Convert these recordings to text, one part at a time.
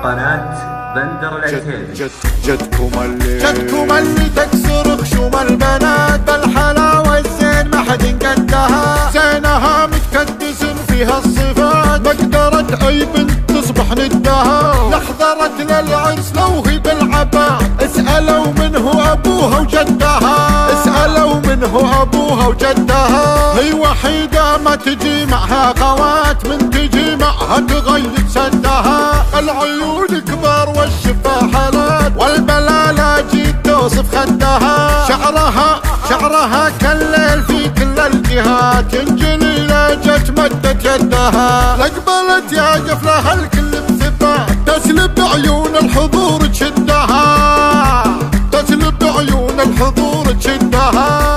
قناة بندر العتيبي. جدكم اللي تكسر خشوم البنات بالحلاوة الزين ما حد قدها، زينها متكدس فيها الصفات، مقدرة اي بنت تصبح ندها، لحضرت للعرس لو هي بالعباء، اسألوا منه ابوها وجدها، اسألوا منه ابوها وجدها، هي وحيدة ما تجي معها خوات، من تجي معها تغيب سدها، العيون كبار والشفا حالات، والبلالة جيت توصف خدها، شعرها كالليل في كل الجهات، ينجلي لجت مدت يدها، لقبلت يا قفلها الكل بثبات، تسلب عيون الحضور تشدها، تسلب عيون الحضور تشدها،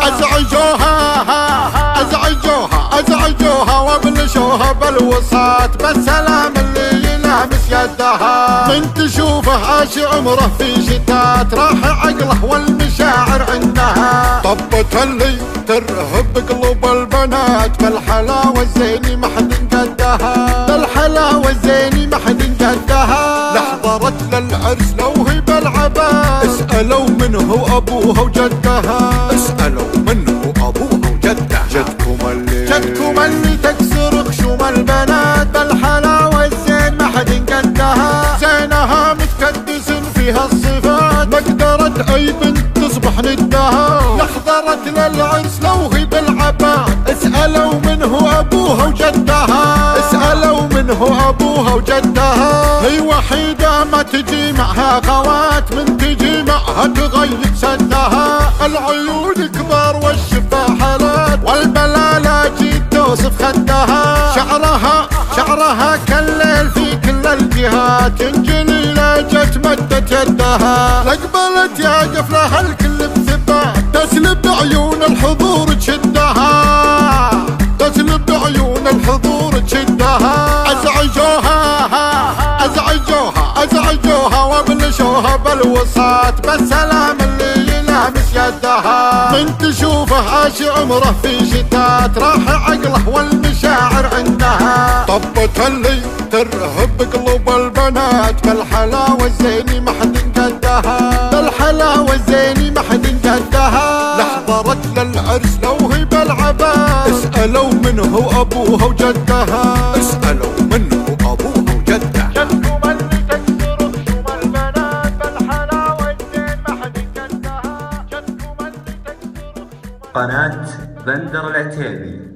ازعجوها وابلشوها بالوساط، بالسلام اللي يلامس يدها، من تشوفه عاش عمره في شتات، راح عقله والمشاعر عندها، طبت اللي ترهب قلوب البنات، بالحلاوة الزيني ما حد قدها، بالحلاوة الزيني ما حد قدها، لحضرت للعرس لو هي بالعباء، اسألوا منه ابوها وجدها، اسألوا منه ابوها وجدها، جدكم اللي تكسر خشوم البنات، بالحلاوة الزين ما حد قدها، زينها متكدس فيها الصفات، مقدرة اي بنت تصبح ندها، لحضرت للعرس لو هي بالعباء، اسألوا منه ابوها وجدها، اسألوا منه ابوها وجدها، هي وحيدة ما تجي معها خوات، من تجي معها تغيب سدها، العيون كبار والشفا حالات، والبلالة جيت توصف خدها، شعرها كالليل في كل الجهات، ينجلي لجت مدت يدها، لقبلت يا قفلها الكل بثبات، تسلب عيون الحضور تشدها، تسلب عيون الحضور تشدها، ازعجوها وابلشوها بالوساط، بالسلام اللي يلامس يدها، من تشوفه عاش عمره في شتات، راح عقله والمشاعر عندها، طبت اللي ترهب قلوب البنات، بالحلاوة الزيني ما حد قدها، بالحلاوة الزيني ما حد قدها، لحضرت للعرس لو هي بالعباء، اسألوا منه ابوها وجدها، اسألوا منه ابوها وجدها، جدكم اللي تكسر خشوم البنات، بالحلاوة الزين ما حد قدها، جدكم اللي تكسر خشوم قناة بندر العتيبي.